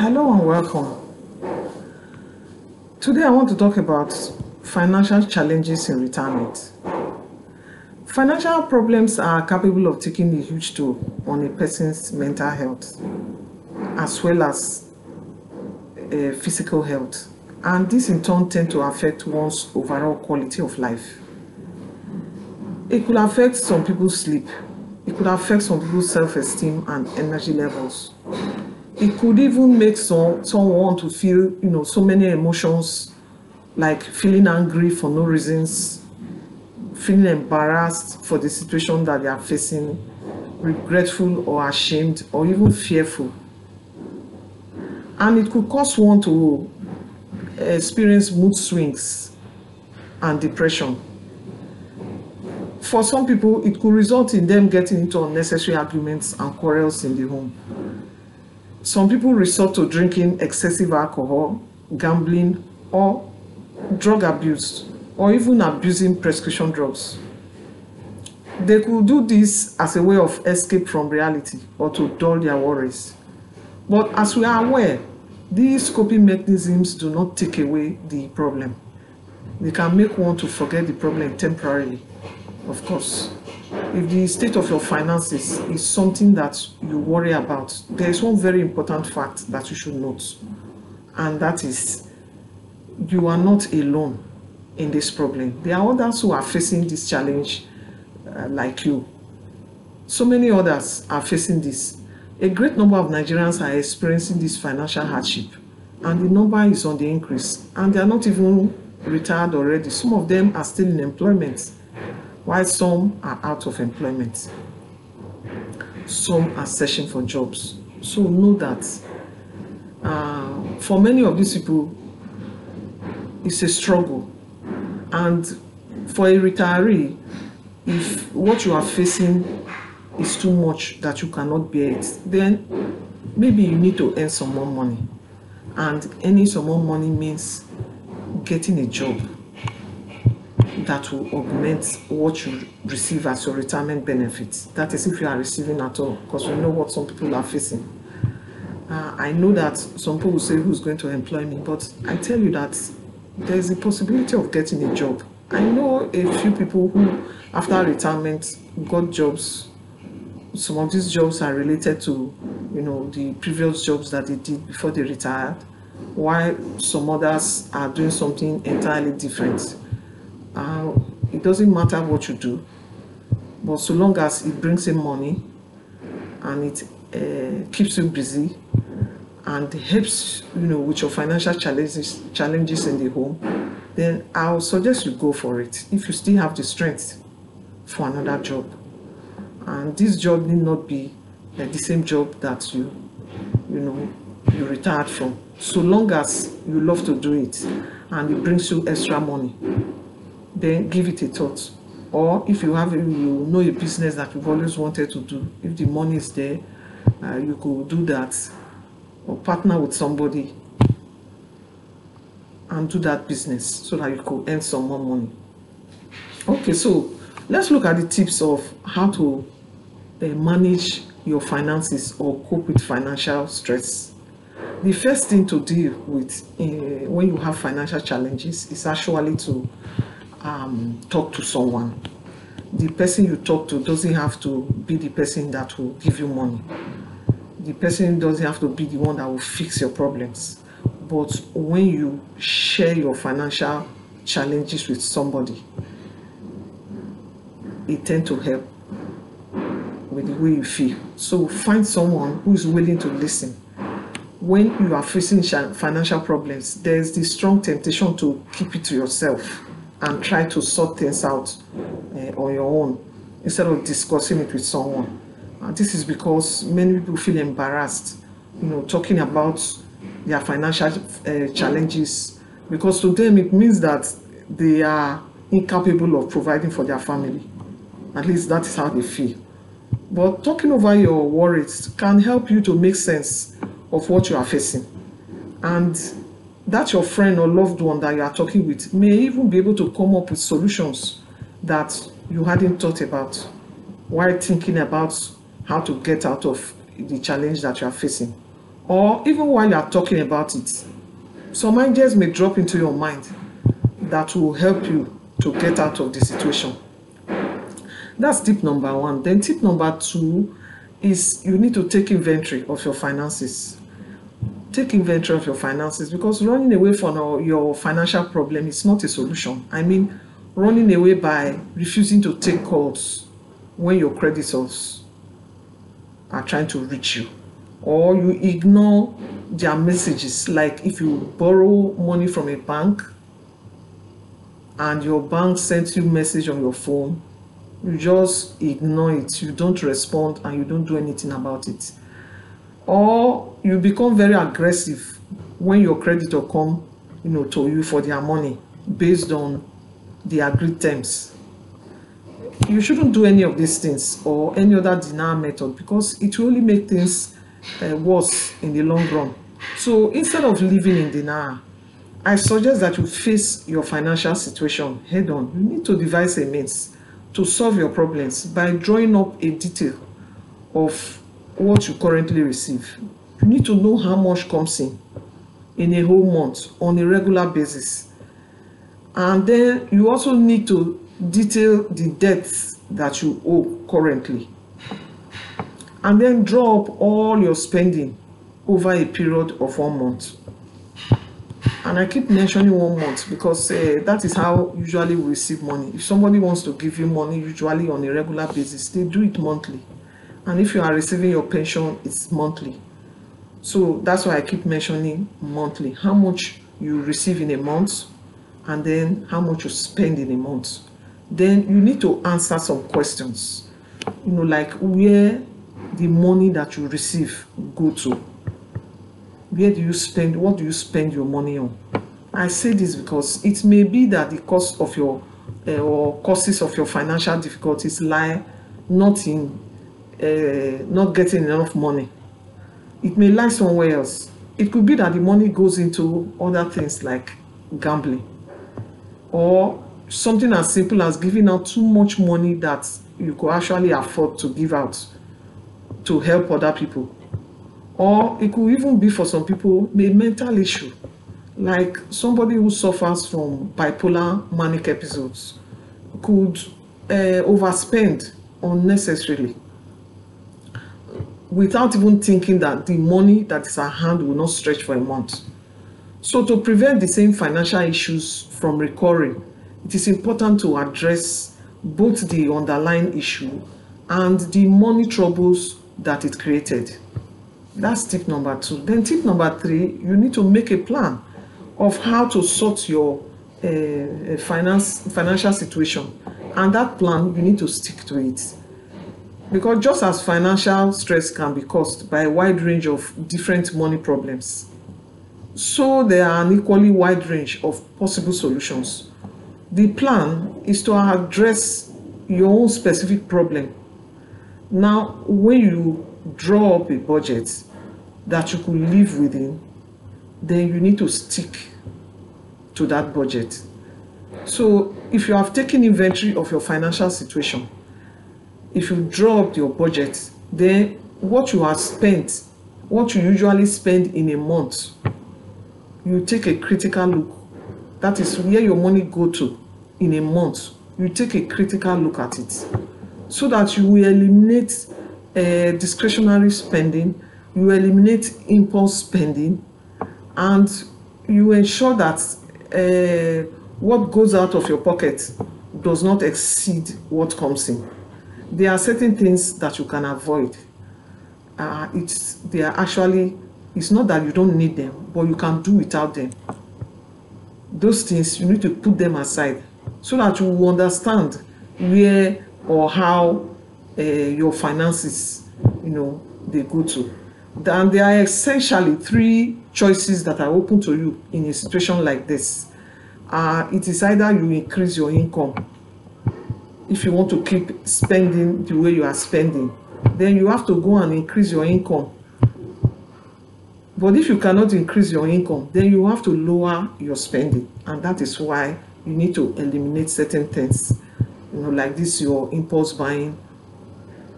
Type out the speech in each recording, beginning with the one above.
Hello and welcome. Today I want to talk about financial challenges in retirement. Financial problems are capable of taking a huge toll on a person's mental health as well as physical health, and this in turn tend to affect one's overall quality of life. It could affect some people's sleep, it could affect some people's self-esteem and energy levels. It could even make someone to feel, so many emotions, like feeling angry for no reasons, feeling embarrassed for the situation that they are facing, regretful or ashamed, or even fearful. And it could cause one to experience mood swings and depression. For some people, it could result in them getting into unnecessary arguments and quarrels in the home. Some people resort to drinking excessive alcohol, gambling, or drug abuse, or even abusing prescription drugs. They could do this as a way of escape from reality or to dull their worries. But as we are aware, these coping mechanisms do not take away the problem. They can make one to forget the problem temporarily, of course. If the state of your finances is something that you worry about, there is one very important fact that you should note, and that is you are not alone in this problem. There are others who are facing this challenge like you. So many others are facing this. A great number of Nigerians are experiencing this financial hardship, and the number is on the increase, and they are not even retired already. Some of them are still in employment, while some are out of employment. Some are searching for jobs. So know that for many of these people, it's a struggle. And for a retiree, if what you are facing is too much that you cannot bear it, then maybe you need to earn some more money. And earning some more money means getting a job that will augment what you receive as your retirement benefits. That is, if you are receiving at all, because we know what some people are facing. I know that some people will say, who's going to employ me? But I tell you that there is a possibility of getting a job. I know a few people who, after retirement, got jobs. Some of these jobs are related to, the previous jobs that they did before they retired, while some others are doing something entirely different. It doesn't matter what you do, but so long as it brings in money and it keeps you busy and helps with your financial challenges in the home, then I'll suggest you go for it if you still have the strength for another job. And this job need not be the same job that you retired from. So long as you love to do it and it brings you extra money, then give it a thought. Or if you know a business that you've always wanted to do, if the money is there, you could do that, or partner with somebody and do that business so that you could earn some more money. Okay, so let's look at the tips of how to manage your finances or cope with financial stress. The first thing to deal with when you have financial challenges is actually to talk to someone. The person you talk to doesn't have to be the person that will give you money. The person doesn't have to be the one that will fix your problems. But when you share your financial challenges with somebody, it tends to help with the way you feel. So find someone who is willing to listen. When you are facing financial problems, there's this strong temptation to keep it to yourself and try to sort things out on your own instead of discussing it with someone. And this is because many people feel embarrassed, talking about their financial challenges, because to them it means that they are incapable of providing for their family. At least that is how they feel. But talking over your worries can help you to make sense of what you are facing. And that your friend or loved one that you are talking with may even be able to come up with solutions that you hadn't thought about while thinking about how to get out of the challenge that you are facing. or even while you are talking about it, some ideas may drop into your mind that will help you to get out of the situation. That's tip number one. Then tip number two is you need to take inventory of your finances. Take inventory of your finances, because running away from your financial problem is not a solution. I mean, running away by refusing to take calls when your creditors are trying to reach you, or you ignore their messages. Like if you borrow money from a bank and your bank sends you a message on your phone, you just ignore it, you don't respond, and you don't do anything about it. Or you become very aggressive when your creditor come, to you for their money based on the agreed terms. You shouldn't do any of these things or any other denial method, because it will only make things worse in the long run. So instead of living in denial, I suggest that you face your financial situation head on. You need to devise a means to solve your problems by drawing up a detail of what you currently receive. You need to know how much comes in a whole month on a regular basis. And then you also need to detail the debts that you owe currently. And then draw up all your spending over a period of 1 month. And I keep mentioning 1 month because that is how usually we receive money. If somebody wants to give you money, usually on a regular basis, they do it monthly. And if you are receiving your pension, it's monthly. So that's why I keep mentioning monthly. How much you receive in a month, and then how much you spend in a month. Then you need to answer some questions, like where the money that you receive go to. Where do you spend? What do you spend your money on? I say this because it may be that the cost of your or causes of your financial difficulties lie not in not getting enough money. It may lie somewhere else. It could be that the money goes into other things like gambling, or something as simple as giving out too much money that you could actually afford to give out to help other people. Or it could even be, for some people, a mental issue, like somebody who suffers from bipolar manic episodes could overspend unnecessarily without even thinking that the money that is at hand will not stretch for a month. So to prevent the same financial issues from recurring, it is important to address both the underlying issue and the money troubles that it created. That's tip number two. Then tip number three, you need to make a plan of how to sort your financial situation. And that plan, you need to stick to it. Because just as financial stress can be caused by a wide range of different money problems, so there are an equally wide range of possible solutions. The plan is to address your own specific problem. Now, when you draw up a budget that you could live within, then you need to stick to that budget. So if you have taken inventory of your financial situation, if you draw up your budget, then what you have spent, what you usually spend in a month, you take a critical look. That is where your money go to in a month. You take a critical look at it, so that you will eliminate discretionary spending, you eliminate impulse spending, and you ensure that what goes out of your pocket does not exceed what comes in. There are certain things that you can avoid. It's not that you don't need them, but you can do without them. Those things, you need to put them aside so that you will understand where or how your finances, they go to. And there are essentially three choices that are open to you in a situation like this. It is either you increase your income. If you want to keep spending the way you are spending, then you have to go and increase your income. But if you cannot increase your income, then you have to lower your spending. And that is why you need to eliminate certain things, like this, your impulse buying,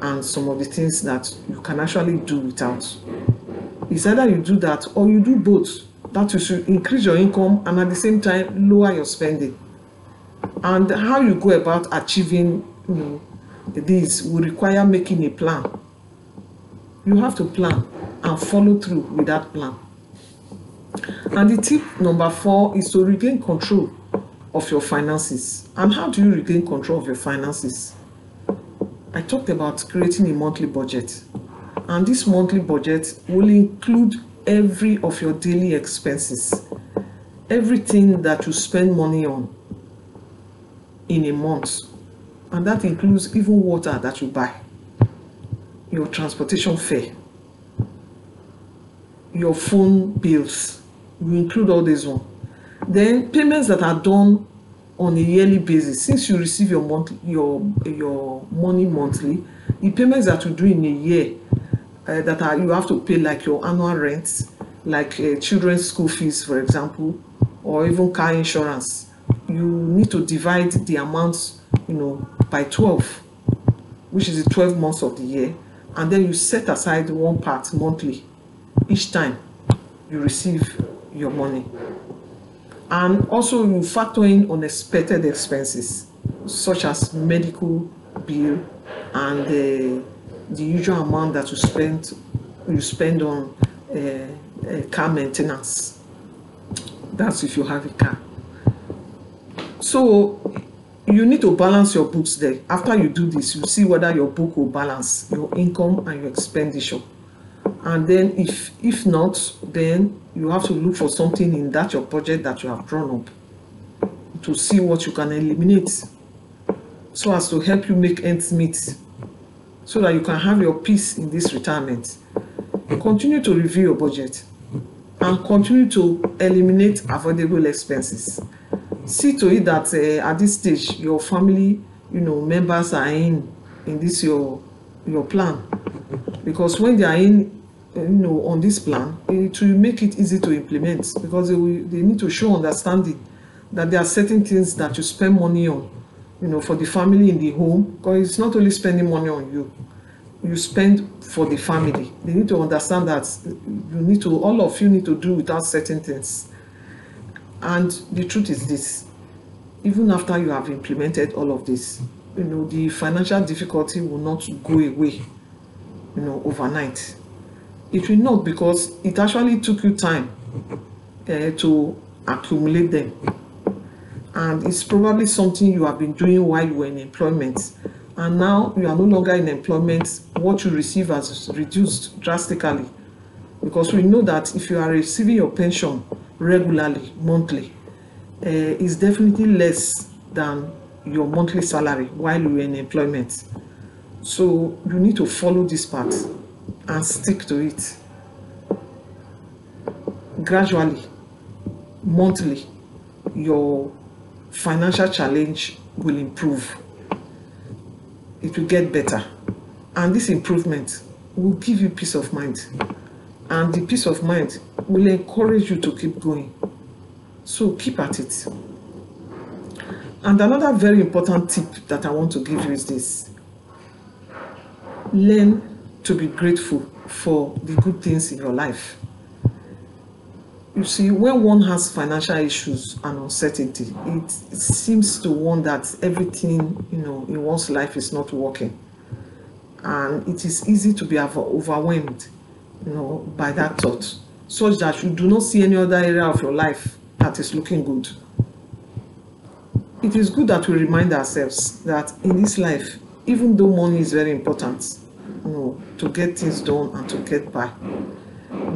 and some of the things that you can actually do without. It's either you do that or you do both. That you should increase your income and at the same time lower your spending. And how you go about achieving, this will require making a plan. You have to plan and follow through with that plan. And the tip number 4 is to regain control of your finances. And how do you regain control of your finances? I talked about creating a monthly budget. And this monthly budget will include every of your daily expenses, everything that you spend money on in a month. And that includes even water that you buy, your transportation fare, your phone bills. You include all these ones. Then payments that are done on a yearly basis. Since you receive your money monthly, the payments that you do in a year that you have to pay, like your annual rent, like children's school fees, for example, or even car insurance, you need to divide the amounts, by 12, which is the 12 months of the year, and then you set aside one part monthly each time you receive your money. And also you factor in unexpected expenses such as medical bill and the usual amount that you spend on car maintenance. That's if you have a car. So you need to balance your books there. After you do this, you see whether your book will balance your income and your expenditure. And then if not, then you have to look for something in that your budget that you have drawn up to see what you can eliminate so as to help you make ends meet, so that you can have your peace in this retirement. Continue to review your budget and continue to eliminate avoidable expenses. See to it that at this stage your family members are in this your plan, because when they are in on this plan, it will make it easy to implement, because they need to show understanding that there are certain things that you spend money on, for the family in the home, because it's not only spending money on you, you spend for the family. They need to understand that all of you need to do without certain things. And the truth is this: even after you have implemented all of this, the financial difficulty will not go away, overnight. It will not, because it actually took you time to accumulate them. And it's probably something you have been doing while you were in employment. And now you are no longer in employment, what you receive has reduced drastically. Because we know that if you are receiving your pension regularly, monthly, is definitely less than your monthly salary while you are in employment. So you need to follow this path and stick to it. Gradually, monthly, your financial challenge will improve. It will get better. And this improvement will give you peace of mind. And the peace of mind will encourage you to keep going. So keep at it. And another very important tip that I want to give you is this: learn to be grateful for the good things in your life. You see, when one has financial issues and uncertainty, it seems to one that everything in one's life is not working, and it is easy to be overwhelmed by that thought, such that you do not see any other area of your life that is looking good. It is good that we remind ourselves that in this life, even though money is very important, to get things done and to get by,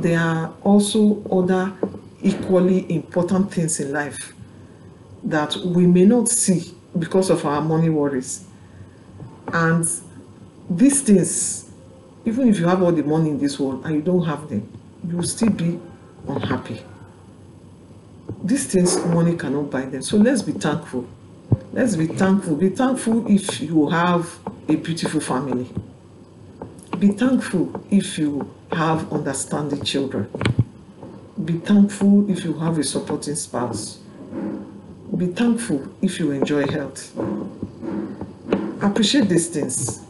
there are also other equally important things in life that we may not see because of our money worries. And these things, even if you have all the money in this world and you don't have them, you will still be unhappy. These things, money cannot buy them. So let's be thankful. Let's be thankful. Be thankful if you have a beautiful family. Be thankful if you have understanding children. Be thankful if you have a supporting spouse. Be thankful if you enjoy health. Appreciate these things,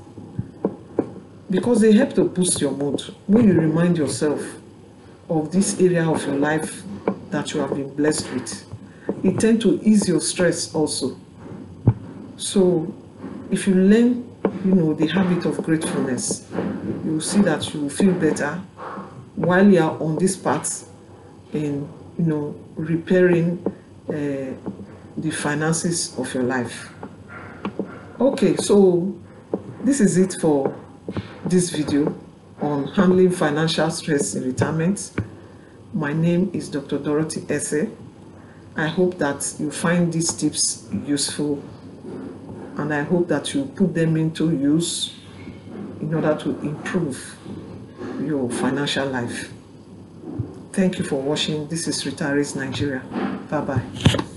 because they help to boost your mood when you remind yourself of this area of your life that you have been blessed with. It tends to ease your stress also. So if you learn, the habit of gratefulness, you will see that you will feel better while you are on this path in, repairing the finances of your life. Okay, so this is it for this video on handling financial stress in retirement. My name is Dr. Dorothy Ese. I hope that you find these tips useful, and I hope that you put them into use in order to improve your financial life. Thank you for watching. This is Retirees Nigeria. Bye-bye.